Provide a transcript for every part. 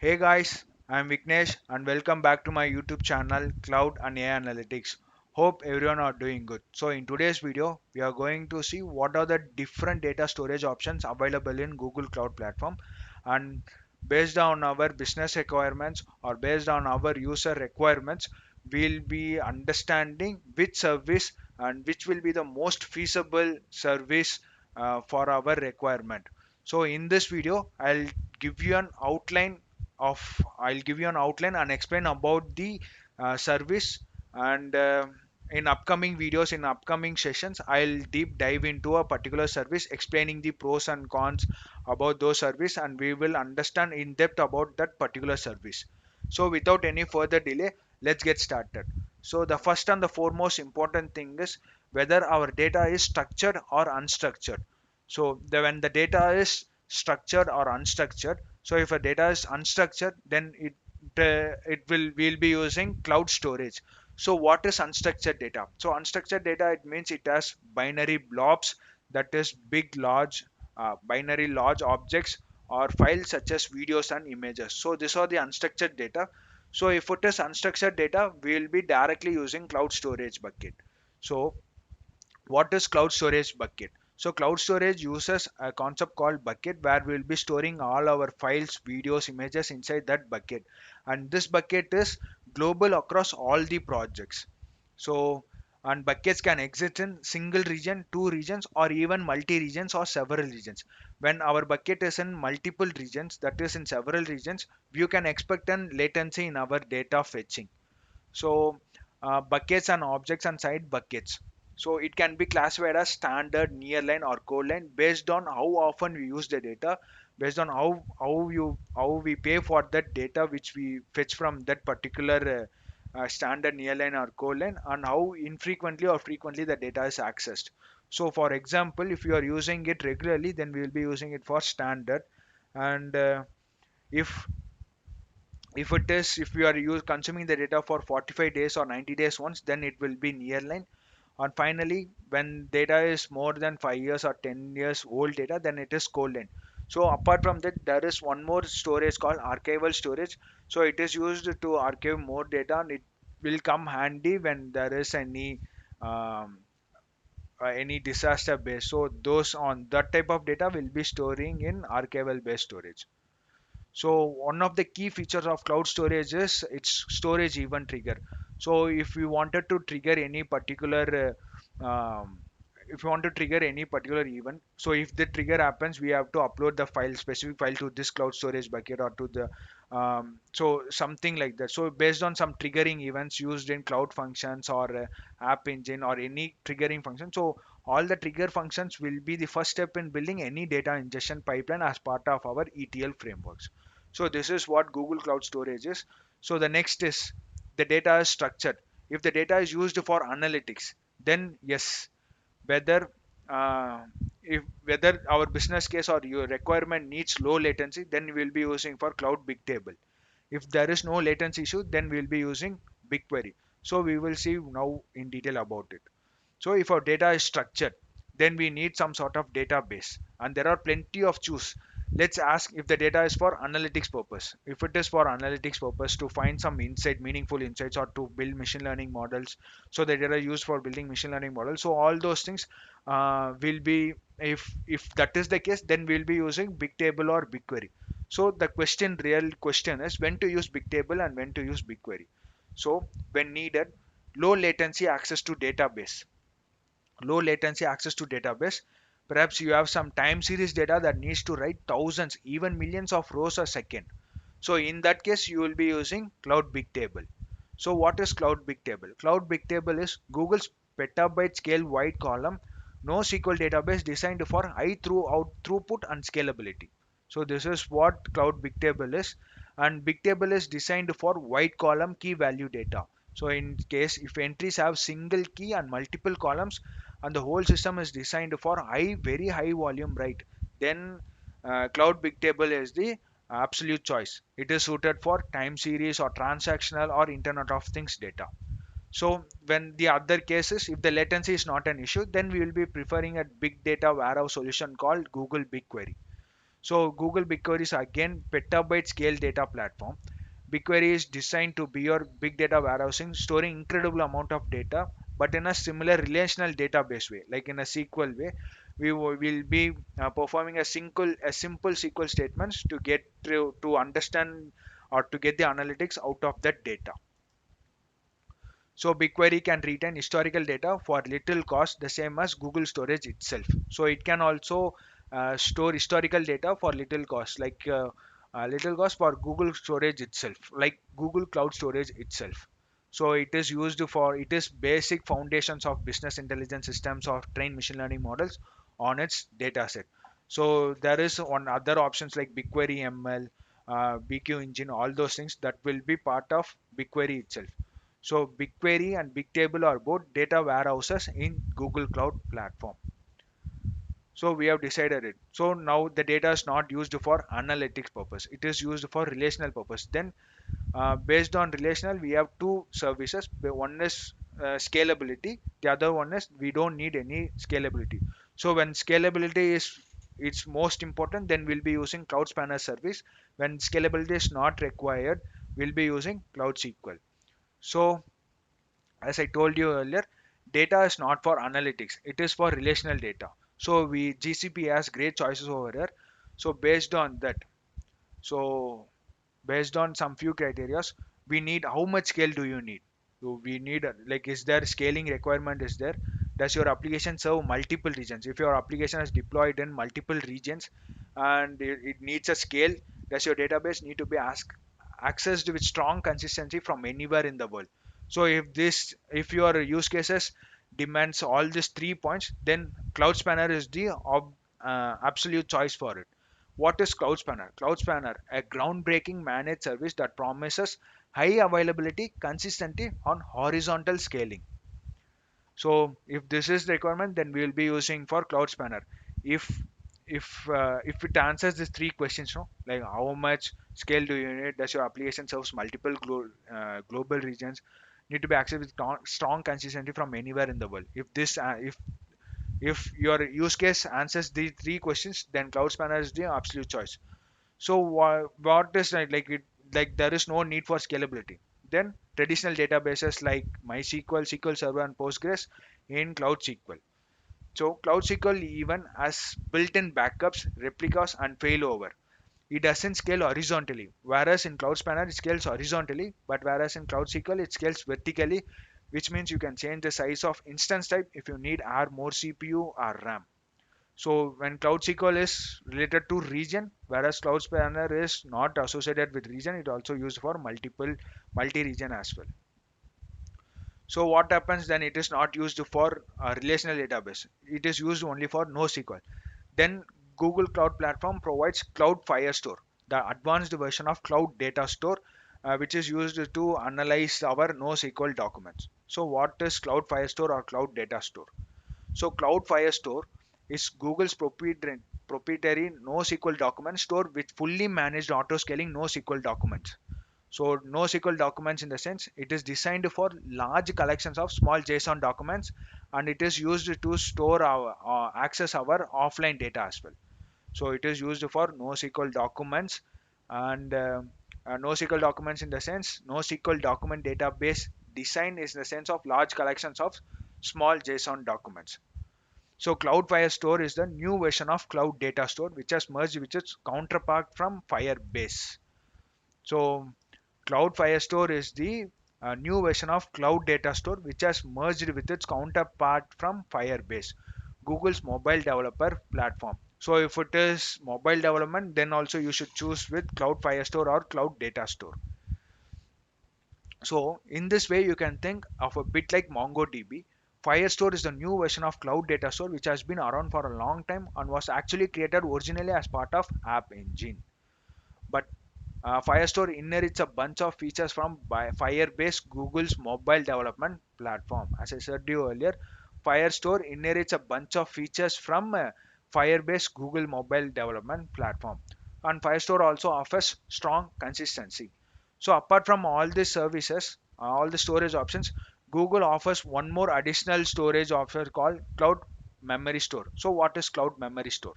Hey guys, I'm Vignesh and welcome back to my YouTube channel Cloud and AI Analytics. Hope everyone are doing good. So in today's video, we are going to see what are the different data storage options available in Google Cloud Platform, and based on our business requirements or based on our user requirements, we'll be understanding which service and which will be the most feasible service for our requirement. So in this video, give you an outline I'll give you an outline and explain about the service, and in upcoming videos, in upcoming sessions, I'll deep dive into a particular service, explaining the pros and cons about those service, and we will understand in depth about that particular service. So without any further delay, let's get started. So the first and the foremost important thing is whether our data is structured or unstructured. So when the data is structured or unstructured, so if a data is unstructured, then it will be using cloud storage. So what is unstructured data? So unstructured data, it means it has binary blobs, that is big large binary large objects or files such as videos and images. So these are the unstructured data. So if it is unstructured data, we will be directly using cloud storage bucket. So what is cloud storage bucket? So cloud storage uses a concept called bucket, where we'll be storing all our files, videos, images inside that bucket, and this bucket is global across all the projects. So, and buckets can exist in single region, two regions, or even multi regions or several regions. When our bucket is in multiple regions, that is in several regions, you can expect an latency in our data fetching. So buckets and objects and side buckets, so it can be classified as standard, nearline, or codeline based on how often we use the data, based on how we pay for that data which we fetch from that particular standard, nearline, or codeline, and how infrequently or frequently the data is accessed. So for example, if you are using it regularly, then we will be using it for standard, and if if we are consuming the data for 45 days or 90 days once, then it will be nearline. And finally, when data is more than 5 years or 10 years old data, then it is cold line. So apart from that, there is one more storage called archival storage. So it is used to archive more data, and it will come handy when there is um, any disaster base. So those on that type of data will be storing in archival based storage. So one of the key features of cloud storage is its storage event trigger. So if we wanted to trigger any particular if you want to trigger any particular event, so if the trigger happens, we have to upload the file, specific file, to this cloud storage bucket or to the so something like that. So based on some triggering events used in cloud functions or app engine or any triggering function, so all the trigger functions will be the first step in building any data ingestion pipeline as part of our ETL frameworks. So this is what Google Cloud Storage is. So the next is the data is structured. If the data is used for analytics, then yes, whether uh, if whether our business case or your requirement needs low latency, then we will be using for Cloud Big Table. If there is no latency issue, then we will be using BigQuery. So we will see now in detail about it. So if our data is structured, then we need some sort of database, and there are plenty of choose. Let's ask if the data is for analytics purpose. If it is for analytics purpose to find some insight, meaningful insights, or to build machine learning models, so the data used for building machine learning models. So all those things will be, if that is the case, then we'll be using Bigtable or BigQuery. So the real question is when to use Bigtable and when to use BigQuery. So when needed, low latency access to database, low latency access to database. Perhaps you have some time series data that needs to write thousands, even millions of rows a second. So in that case, you will be using Cloud Bigtable. So what is Cloud Bigtable? Cloud Bigtable is Google's petabyte scale wide column NoSQL database designed for high throughput and scalability. So this is what Cloud Bigtable is, and Bigtable is designed for wide column key value data. So in case if entries have single key and multiple columns, and the whole system is designed for very high volume, right? Then Cloud Bigtable is the absolute choice. It is suited for time series or transactional or Internet of Things data. So when the other cases, if the latency is not an issue, then we will be preferring a big data warehouse solution called Google BigQuery. So Google BigQuery is again petabyte scale data platform. BigQuery is designed to be your big data warehousing, storing incredible amount of data, but in a similar relational database way, like in a SQL way. Will be performing a simple SQL statements to get to understand or to get the analytics out of that data. So BigQuery can retain historical data for little cost, the same as Google Storage itself. So it can also store historical data for little cost, like little cost for Google Storage itself, like Google Cloud Storage itself. So it is basic foundations of business intelligence systems or train machine learning models on its data set. So there is one other options like BigQuery ML, BQ engine, all those things that will be part of BigQuery itself. So BigQuery and Bigtable are both data warehouses in Google Cloud Platform. So we have decided it. So now the data is not used for analytics purpose. It is used for relational purpose. Then based on relational, we have two services. One is scalability. The other one is we don't need any scalability. So when scalability is it's most important, then we'll be using Cloud Spanner service. When scalability is not required, we'll be using Cloud SQL. So as I told you earlier, data is not for analytics, it is for relational data. So we GCP has great choices over here. So so based on some few criterias, we need how much scale do you need? So we need like is there scaling requirement is there? Does your application serve multiple regions? If your application is deployed in multiple regions and it needs a scale, does your database need to be accessed with strong consistency from anywhere in the world? So if your use cases demands all these 3 points, then Cloud Spanner is the absolute choice for it. What is Cloud Spanner? Cloud Spanner, a groundbreaking managed service that promises high availability, consistency on horizontal scaling. So if this is the requirement, then we will be using for Cloud Spanner. If if it answers these three questions, no, like how much scale do you need? Does your application serves multiple global regions? Need to be accessed with strong consistency from anywhere in the world. If your use case answers these three questions, then Cloud Spanner is the absolute choice. So what is like it like there is no need for scalability. Then traditional databases like MySQL, SQL Server, and Postgres in Cloud SQL. So Cloud SQL even has built-in backups, replicas, and failover. It doesn't scale horizontally, whereas in Cloud Spanner it scales horizontally, but whereas in Cloud SQL it scales vertically, which means you can change the size of instance type if you need add more CPU or RAM. So when Cloud SQL is related to region, whereas Cloud Spanner is not associated with region, it also used for multi-region as well. So what happens then? It is not used for a relational database. It is used only for NoSQL. Then Google Cloud Platform provides Cloud Firestore, the advanced version of Cloud Data Store, which is used to analyze our NoSQL documents. So what is Cloud Firestore or Cloud Data Store? So Cloud Firestore is Google's proprietary NoSQL document store with fully managed auto-scaling NoSQL documents. So NoSQL documents in the sense it is designed for large collections of small JSON documents, and it is used to store our access our offline data as well. So it is used for NoSQL documents and NoSQL documents in the sense NoSQL document database design is the sense of large collections of small JSON documents. So Cloud Firestore is the new version of Cloud Data Store, which has merged with its counterpart from Firebase. So Cloud Firestore is the new version of Cloud Data Store, which has merged with its counterpart from Firebase, Google's mobile developer platform. So if it is mobile development, then also you should choose with Cloud Firestore or Cloud Data Store. So in this way, you can think of a bit like MongoDB. Firestore is the new version of Cloud Data Store, which has been around for a long time and was actually created originally as part of App Engine. But Firestore inherits a bunch of features from Firebase, Google's mobile development platform. As I said to you earlier, Firestore inherits a bunch of features from Firebase, Google mobile development platform. And Firestore also offers strong consistency. So apart from all these services, all the storage options, Google offers one more additional storage option called Cloud Memory Store. So what is Cloud Memory Store?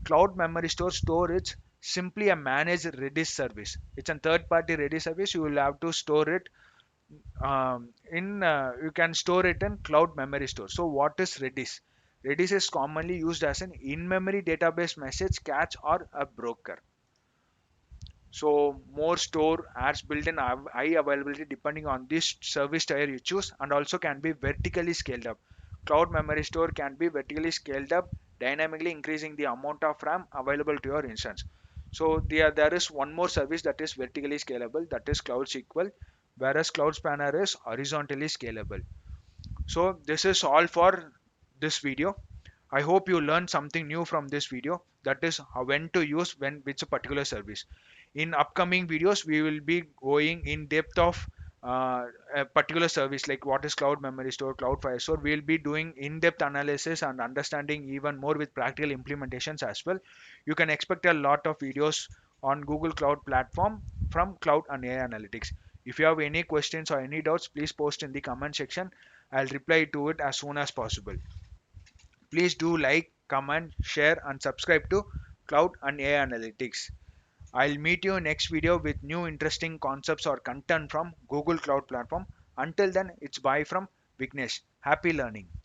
Cloud memory storage simply a managed Redis service. It's a third party Redis service. You will have to store it in you can store it in cloud memory store. So what is Redis? Redis is commonly used as an in-memory database message cache or a broker. So more store adds built-in high availability depending on this service tier you choose, and also can be vertically scaled up. Cloud memory store can be vertically scaled up, dynamically increasing the amount of RAM available to your instance. So there is one more service that is vertically scalable, that is Cloud SQL, whereas Cloud Spanner is horizontally scalable. So this is all for this video. I hope you learned something new from this video, that is when to use when which particular service. In upcoming videos we will be going in depth of a particular service like what is cloud memory store, cloud Firestore. We will be doing in-depth analysis and understanding even more with practical implementations as well. You can expect a lot of videos on Google Cloud Platform from Cloud and AI Analytics. If you have any questions or any doubts, please post in the comment section. I'll reply to it as soon as possible. Please do like, comment, share, and subscribe to Cloud and AI Analytics. I'll meet you next video with new interesting concepts or content from Google Cloud Platform. Until then, it's bye from Vignesh. Happy learning.